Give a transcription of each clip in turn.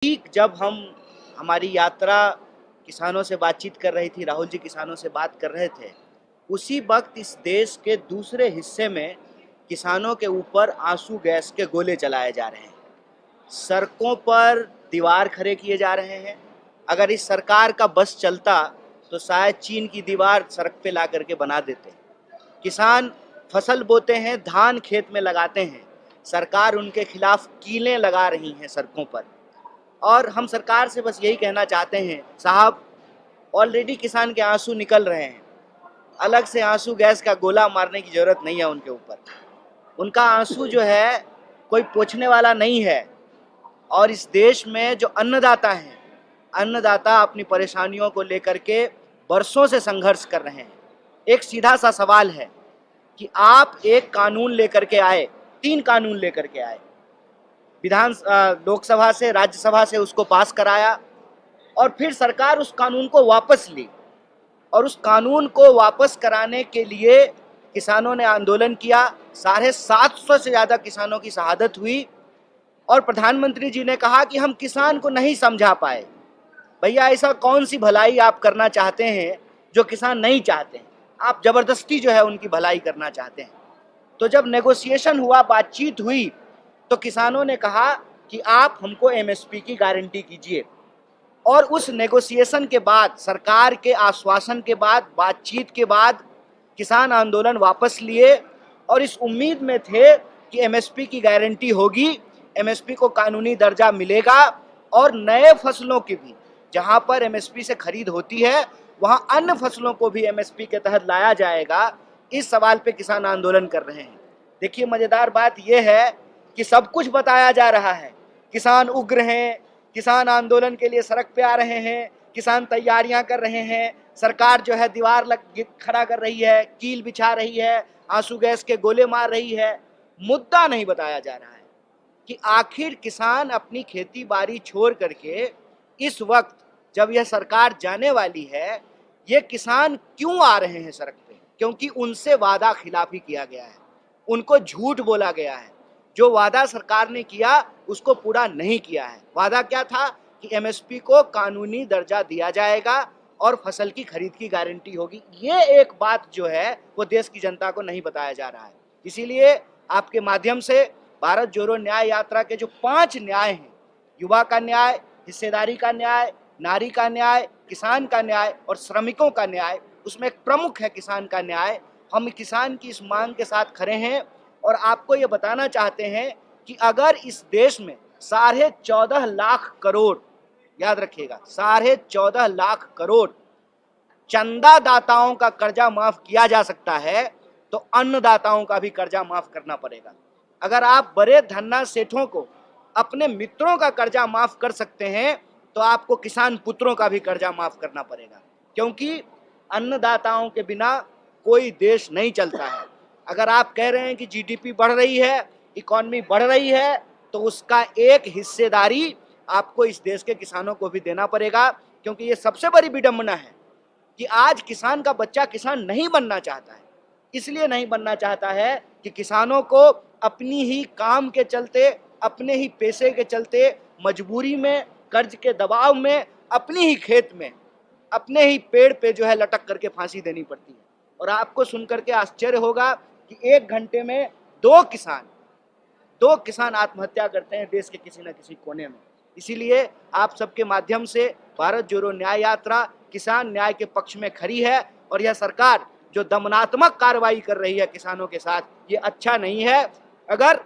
ठीक जब हम हमारी यात्रा किसानों से बातचीत कर रही थी, राहुल जी किसानों से बात कर रहे थे, उसी वक्त इस देश के दूसरे हिस्से में किसानों के ऊपर आंसू गैस के गोले चलाए जा रहे हैं। सड़कों पर दीवार खड़े किए जा रहे हैं। अगर इस सरकार का बस चलता तो शायद चीन की दीवार सड़क पे ला करके बना देते। किसान फसल बोते हैं, धान खेत में लगाते हैं, सरकार उनके खिलाफ कीलें लगा रही हैं सड़कों पर। और हम सरकार से बस यही कहना चाहते हैं, साहब ऑलरेडी किसान के आंसू निकल रहे हैं, अलग से आंसू गैस का गोला मारने की जरूरत नहीं है उनके ऊपर। उनका आंसू जो है कोई पोंछने वाला नहीं है। और इस देश में जो अन्नदाता हैं, अन्नदाता अपनी परेशानियों को लेकर के बरसों से संघर्ष कर रहे हैं। एक सीधा सा सवाल है कि आप एक कानून लेकर के आए, 3 कानून लेकर के आए, लोकसभा से, राज्यसभा से उसको पास कराया और फिर सरकार उस कानून को वापस ली। और उस कानून को वापस कराने के लिए किसानों ने आंदोलन किया। 750 से ज़्यादा किसानों की शहादत हुई और प्रधानमंत्री जी ने कहा कि हम किसान को नहीं समझा पाए। भैया, ऐसा कौन सी भलाई आप करना चाहते हैं जो किसान नहीं चाहते हैं? आप जबरदस्ती जो है उनकी भलाई करना चाहते हैं। तो जब नेगोशिएशन हुआ, बातचीत हुई, तो किसानों ने कहा कि आप हमको एमएसपी की गारंटी कीजिए। और उस नेगोशिएशन के बाद, सरकार के आश्वासन के बाद, बातचीत के बाद किसान आंदोलन वापस लिए और इस उम्मीद में थे कि एमएसपी की गारंटी होगी, एमएसपी को कानूनी दर्जा मिलेगा और नए फसलों की भी, जहां पर एमएसपी से खरीद होती है वहां अन्य फसलों को भी एमएसपी के तहत लाया जाएगा। इस सवाल पे किसान आंदोलन कर रहे हैं। देखिए, मजेदार बात यह है कि सब कुछ बताया जा रहा है, किसान उग्र हैं, किसान आंदोलन के लिए सड़क पे आ रहे हैं, किसान तैयारियां कर रहे हैं, सरकार जो है दीवार खड़ा कर रही है, कील बिछा रही है, आंसू गैस के गोले मार रही है। मुद्दा नहीं बताया जा रहा है कि आखिर किसान अपनी खेती बाड़ी छोड़ करके इस वक्त जब यह सरकार जाने वाली है, ये किसान क्यों आ रहे हैं सड़क पे? क्योंकि उनसे वादा खिलाफी किया गया है, उनको झूठ बोला गया है। जो वादा सरकार ने किया उसको पूरा नहीं किया है। वादा क्या था कि एमएसपी को कानूनी दर्जा दिया जाएगा और फसल की खरीद की गारंटी होगी। ये एक बात जो है वो देश की जनता को नहीं बताया जा रहा है। इसीलिए आपके माध्यम से भारत जोड़ो न्याय यात्रा के जो 5 न्याय हैं, युवा का न्याय, हिस्सेदारी का न्याय, नारी का न्याय, किसान का न्याय और श्रमिकों का न्याय, उसमें एक प्रमुख है किसान का न्याय। हम किसान की इस मांग के साथ खड़े हैं और आपको ये बताना चाहते हैं कि अगर इस देश में 14.5 लाख करोड़, याद रखिएगा, 14.5 लाख करोड़ चंदादाताओं का कर्जा माफ किया जा सकता है तो अन्नदाताओं का भी कर्जा माफ करना पड़ेगा। अगर आप बड़े धन्ना सेठों को, अपने मित्रों का कर्जा माफ कर सकते हैं तो आपको किसान पुत्रों का भी कर्जा माफ करना पड़ेगा, क्योंकि अन्नदाताओं के बिना कोई देश नहीं चलता है। अगर आप कह रहे हैं कि जीडीपी बढ़ रही है, इकॉनमी बढ़ रही है, तो उसका एक हिस्सेदारी आपको इस देश के किसानों को भी देना पड़ेगा। क्योंकि ये सबसे बड़ी विडंबना है कि आज किसान का बच्चा किसान नहीं बनना चाहता है। इसलिए नहीं बनना चाहता है कि किसानों को अपनी ही काम के चलते, अपने ही पैसे के चलते, मजबूरी में, कर्ज के दबाव में, अपनी ही खेत में, अपने ही पेड़ पे जो है लटक करके फांसी देनी पड़ती है। और आपको सुनकर के आश्चर्य होगा कि 1 घंटे में 2 किसान आत्महत्या करते हैं देश के किसी न किसी कोने में। इसीलिए आप सबके माध्यम से भारत जोड़ो न्याय यात्रा किसान न्याय के पक्ष में खड़ी है और यह सरकार जो दमनात्मक कार्रवाई कर रही है किसानों के साथ, ये अच्छा नहीं है। अगर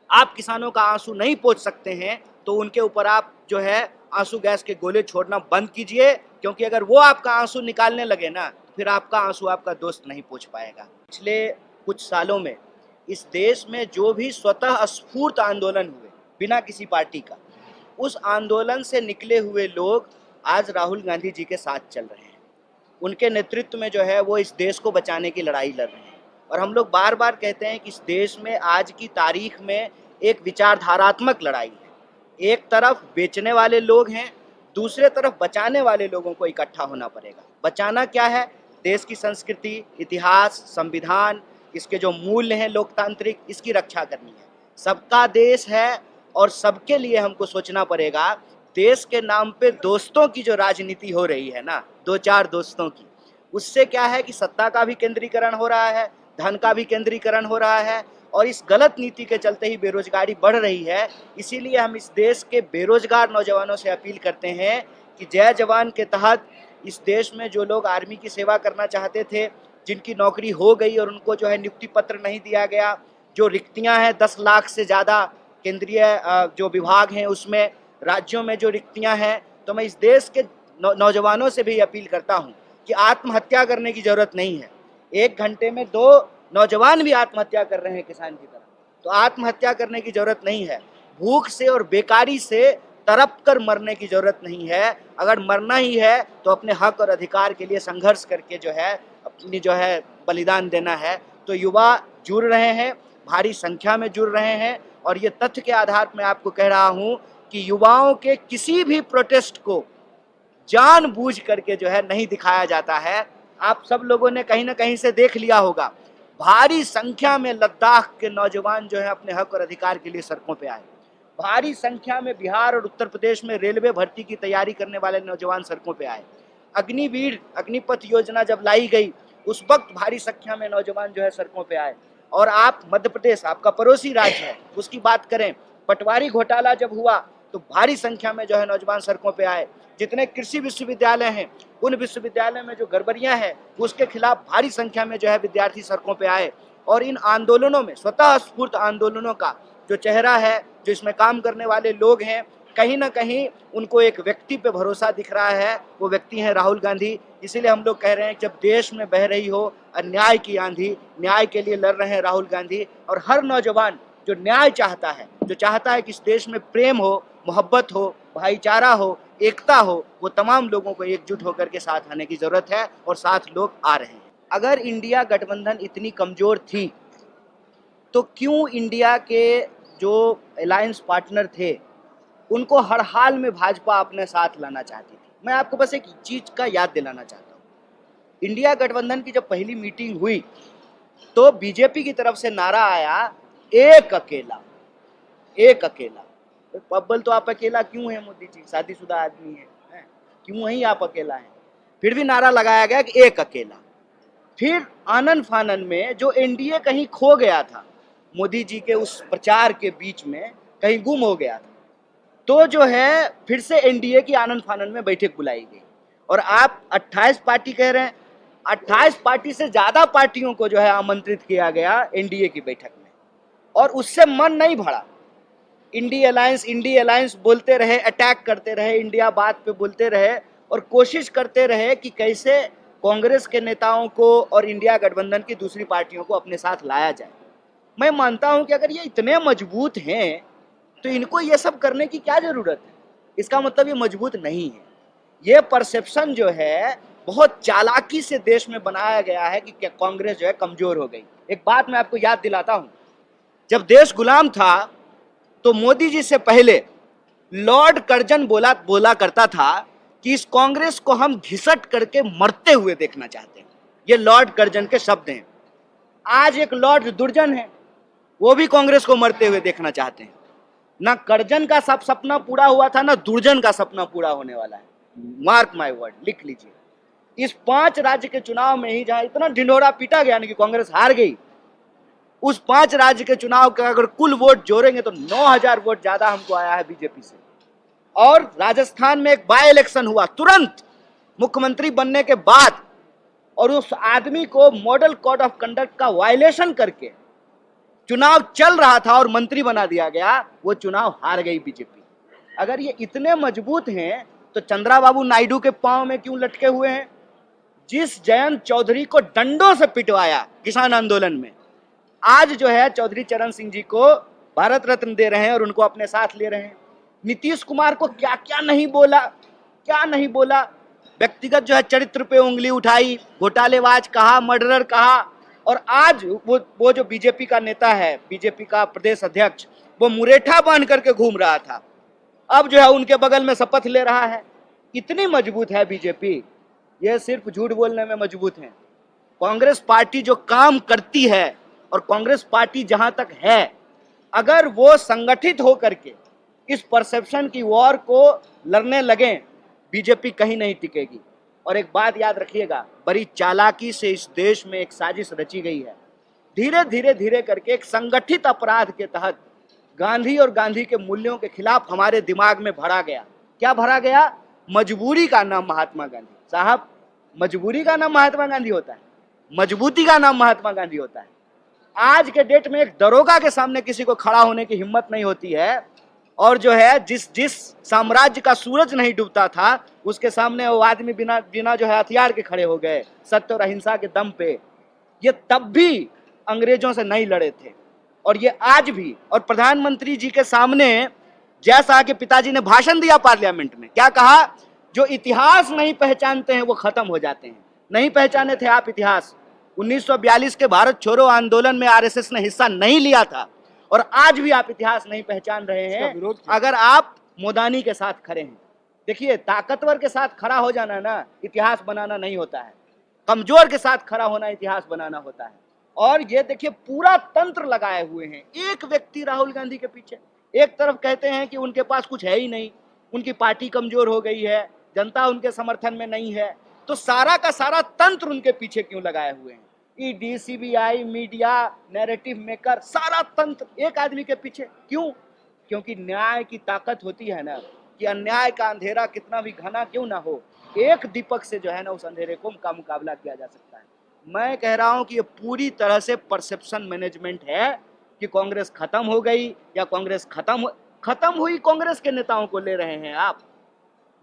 आप किसानों का आंसू नहीं पोंछ सकते हैं तो उनके ऊपर आप जो है आंसू गैस के गोले छोड़ना बंद कीजिए, क्योंकि अगर वो आपका आंसू निकालने लगे ना, फिर आपका आंसू आपका दोस्त नहीं पोंछ पाएगा। पिछले कुछ सालों में इस देश में जो भी स्वतः स्फूर्त आंदोलन हुए बिना किसी पार्टी का, उस आंदोलन से निकले हुए लोग आज राहुल गांधी जी के साथ चल रहे हैं। उनके नेतृत्व में जो है वो इस देश को बचाने की लड़ाई लड़ रहे हैं। और हम लोग बार बार कहते हैं कि इस देश में आज की तारीख में एक विचारधारात्मक लड़ाई है। एक तरफ बेचने वाले लोग हैं, दूसरे तरफ बचाने वाले लोगों को इकट्ठा होना पड़ेगा। बचाना क्या है? देश की संस्कृति, इतिहास, संविधान, इसके जो मूल्य हैं लोकतांत्रिक, इसकी रक्षा करनी है। सबका देश है और सबके लिए हमको सोचना पड़ेगा देश के नाम पे दोस्तों की जो राजनीति हो रही है ना, दो चार दोस्तों की, उससे क्या है कि सत्ता का भी केंद्रीकरण हो रहा है, धन का भी केंद्रीकरण हो रहा है, और इस गलत नीति के चलते ही बेरोजगारी बढ़ रही है। इसीलिए हम इस देश के बेरोजगार नौजवानों से अपील करते हैं कि जय जवान के तहत इस देश में जो लोग आर्मी की सेवा करना चाहते थे, जिनकी नौकरी हो गई और उनको जो है नियुक्ति पत्र नहीं दिया गया, जो रिक्तियां हैं 10 लाख से ज़्यादा केंद्रीय जो विभाग हैं उसमें, राज्यों में जो रिक्तियां हैं, तो मैं इस देश के नौजवानों से भी अपील करता हूं कि आत्महत्या करने की ज़रूरत नहीं है। 1 घंटे में 2 नौजवान भी आत्महत्या कर रहे हैं किसान की तरह, तो आत्महत्या करने की ज़रूरत नहीं है। भूख से और बेकारी से तड़प कर मरने की ज़रूरत नहीं है। अगर मरना ही है तो अपने हक और अधिकार के लिए संघर्ष करके जो है अपनी जो है बलिदान देना है। तो युवा जुड़ रहे हैं, भारी संख्या में जुड़ रहे हैं, और ये तथ्य के आधार पर मैं आपको कह रहा हूँ कि युवाओं के किसी भी प्रोटेस्ट को जानबूझ करके जो है नहीं दिखाया जाता है। आप सब लोगों ने कहीं ना कहीं से देख लिया होगा, भारी संख्या में लद्दाख के नौजवान जो है अपने हक और अधिकार के लिए सड़कों पे आए। भारी संख्या में बिहार और उत्तर प्रदेश में रेलवे भर्ती की तैयारी करने वाले नौजवान सड़कों पे आए। अग्निवीर अग्निपथ योजना जब लाई गई उस वक्त भारी संख्या में नौजवान जो है सड़कों पे आए। और आप मध्य प्रदेश, आपका पड़ोसी राज्य है, उसकी बात करें, पटवारी घोटाला जब हुआ तो भारी संख्या में जो है नौजवान सड़कों पे आए। जितने कृषि विश्वविद्यालय हैं, उन विश्वविद्यालय में जो गड़बड़ियां हैं उसके खिलाफ भारी संख्या में जो है विद्यार्थी सड़कों पे आए। और इन आंदोलनों में, स्वतः स्फूर्त आंदोलनों का जो चेहरा है, जो इसमें काम करने वाले लोग हैं, कहीं ना कहीं उनको एक व्यक्ति पे भरोसा दिख रहा है, वो व्यक्ति हैं राहुल गांधी। इसीलिए हम लोग कह रहे हैं कि जब देश में बह रही हो अन्याय की आंधी, न्याय के लिए लड़ रहे हैं राहुल गांधी। और हर नौजवान जो न्याय चाहता है, जो चाहता है कि इस देश में प्रेम हो, मोहब्बत हो, भाईचारा हो, एकता हो, वो तमाम लोगों को एकजुट होकर के साथ आने की जरूरत है, और साथ लोग आ रहे हैं। अगर इंडिया गठबंधन इतनी कमजोर थी तो क्यों इंडिया के जो अलायंस पार्टनर थे उनको हर हाल में भाजपा अपने साथ लाना चाहती थी? मैं आपको बस एक चीज का याद दिलाना चाहता हूँ। इंडिया गठबंधन की जब पहली मीटिंग हुई तो बीजेपी की तरफ से नारा आया, एक अकेला, एक अकेला। अव्वल तो आप अकेला क्यों हैं मोदी जी, शादीशुदा आदमी है, क्यों ही आप अकेला हैं? फिर भी नारा लगाया गया कि एक अकेला। फिर आनन फानन में जो एनडीए कहीं खो गया था, मोदी जी के उस प्रचार के बीच में कहीं गुम हो गया था, तो जो है फिर से एनडीए की आनन फानन में बैठक बुलाई गई। और आप 28 पार्टी कह रहे हैं, 28 पार्टी से ज्यादा पार्टियों को जो है आमंत्रित किया गया एनडीए की बैठक में, और उससे मन नहीं भरा। इंडी अलायंस बोलते रहे, अटैक करते रहे, इंडिया बात पे बोलते रहे, और कोशिश करते रहे कि कैसे कांग्रेस के नेताओं को और इंडिया गठबंधन की दूसरी पार्टियों को अपने साथ लाया जाए। मैं मानता हूं कि अगर ये इतने मजबूत हैं तो इनको ये सब करने की क्या जरूरत है? इसका मतलब ये मजबूत नहीं है। ये परसेप्शन जो है बहुत चालाकी से देश में बनाया गया है कि कांग्रेस जो है कमजोर हो गई। एक बात मैं आपको याद दिलाता हूं, जब देश गुलाम था तो मोदी जी से पहले लॉर्ड कर्जन बोला करता था कि इस कांग्रेस को हम घिसट करके मरते हुए देखना चाहते हैं। ये लॉर्ड कर्जन के शब्द हैं। आज एक लॉर्ड दुर्जन है, वो भी कांग्रेस को मरते हुए देखना चाहते हैं। ना कर्जन का सब सपना पूरा हुआ था, ना दुर्जन का सपना पूरा होने वाला है। मार्क माय वर्ड, लिख लीजिए। इस 5 राज्य के चुनाव में ही जहां इतना ढिंढोरा पीटा गया ना कि कांग्रेस हार गई, उस 5 राज्य के चुनाव का अगर कुल वोट जोड़ेंगे तो 9000 वोट ज्यादा हमको आया है बीजेपी से। और राजस्थान में एक बाय इलेक्शन हुआ तुरंत मुख्यमंत्री बनने के बाद, और उस आदमी को मॉडल कोड ऑफ कंडक्ट का वायलेशन करके चुनाव चल रहा था और मंत्री बना दिया गया, वो चुनाव हार गई बीजेपी। अगर ये इतने मजबूत हैं तो चंद्राबाबू नायडू के पांव में क्यों लटके हुए हैं? जिस जयंत चौधरी को डंडों से पिटवाया किसान आंदोलन में, आज जो है चौधरी चरण सिंह जी को भारत रत्न दे रहे हैं और उनको अपने साथ ले रहे हैं। नीतीश कुमार को क्या क्या नहीं बोला, क्या नहीं बोला। व्यक्तिगत जो है चरित्र पे उंगली उठाई, घोटालेबाज कहा, मर्डरर कहा। और आज वो जो बीजेपी का नेता है, बीजेपी का प्रदेश अध्यक्ष, वो मुरेठा बांध करके घूम रहा था, अब जो है उनके बगल में शपथ ले रहा है। इतनी मजबूत है बीजेपी, ये सिर्फ झूठ बोलने में मजबूत है। कांग्रेस पार्टी जो काम करती है, और कांग्रेस पार्टी जहां तक है, अगर वो संगठित होकर के इस परसेप्शन की वॉर को लड़ने लगे, बीजेपी कहीं नहीं टिकेगी। और एक बात याद रखिएगा, बड़ी चालाकी से इस देश में एक साजिश रची गई है। धीरे धीरे धीरे करके एक संगठित अपराध के तहत गांधी और गांधी के मूल्यों के खिलाफ हमारे दिमाग में भरा गया। क्या भरा गया? मजबूरी का नाम महात्मा गांधी। साहब, मजबूरी का नाम महात्मा गांधी होता है, मजबूती का नाम महात्मा गांधी होता है। आज के डेट में एक दरोगा के सामने किसी को खड़ा होने की हिम्मत नहीं होती है, और जो है जिस साम्राज्य का सूरज नहीं डूबता था उसके सामने वो आदमी बिना बिना जो है हथियार के खड़े हो गए, सत्य और अहिंसा के दम पे। ये तब भी अंग्रेजों से नहीं लड़े थे, और ये आज भी। और प्रधानमंत्री जी के सामने जय शाह के पिताजी ने भाषण दिया पार्लियामेंट में, क्या कहा? जो इतिहास नहीं पहचानते हैं वो खत्म हो जाते हैं। नहीं पहचाने थे आप इतिहास। 1942 के भारत छोड़ो आंदोलन में आरएसएस ने हिस्सा नहीं लिया था, और आज भी आप इतिहास नहीं पहचान रहे हैं अगर आप मोदानी के साथ खड़े हैं। देखिए, ताकतवर के साथ खड़ा हो जाना ना इतिहास बनाना नहीं होता है, कमजोर के साथ खड़ा होना इतिहास बनाना होता है। और ये देखिए, पूरा तंत्र लगाए हुए हैं एक व्यक्ति राहुल गांधी के पीछे। एक तरफ कहते हैं कि उनके पास कुछ है ही नहीं, उनकी पार्टी कमजोर हो गई है, जनता उनके समर्थन में नहीं है, तो सारा का सारा तंत्र उनके पीछे क्यों लगाए हुए हैं? ED, CBI, media, narrative maker, सारा तंत्र एक आदमी के पीछे क्यों? क्योंकि न्याय की ताकत होती है ना, कि अन्याय का अंधेरा कितना भी घना क्यों ना हो, एक दीपक से जो है ना उस अंधेरे का मुकाबला किया जा सकता है। मैं कह रहा हूं कि ये पूरी तरह से परसेप्शन मैनेजमेंट है कि कांग्रेस खत्म हो गई, या कांग्रेस खत्म हुई कांग्रेस के नेताओं को ले रहे हैं आप।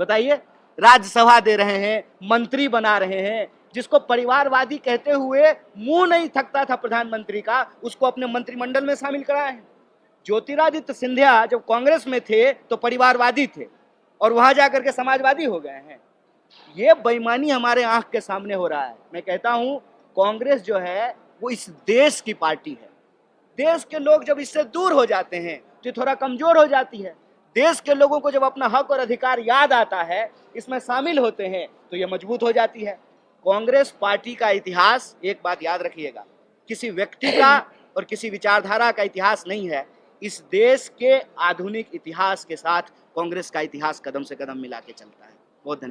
बताइए, राज्यसभा दे रहे हैं, मंत्री बना रहे हैं। जिसको परिवारवादी कहते हुए मुंह नहीं थकता था प्रधानमंत्री का, उसको अपने मंत्रिमंडल में शामिल कराए हैं। ज्योतिरादित्य सिंधिया जब कांग्रेस में थे तो परिवारवादी थे, और वहां जाकर के समाजवादी हो गए हैं। ये बेईमानी हमारे आंख के सामने हो रहा है। मैं कहता हूं, कांग्रेस जो है वो इस देश की पार्टी है। देश के लोग जब इससे दूर हो जाते हैं तो थोड़ा कमजोर हो जाती है। देश के लोगों को जब अपना हक और अधिकार याद आता है, इसमें शामिल होते हैं, तो ये मजबूत हो जाती है। कांग्रेस पार्टी का इतिहास, एक बात याद रखिएगा, किसी व्यक्ति का और किसी विचारधारा का इतिहास नहीं है। इस देश के आधुनिक इतिहास के साथ कांग्रेस का इतिहास कदम से कदम मिला के चलता है। बहुत धन्यवाद।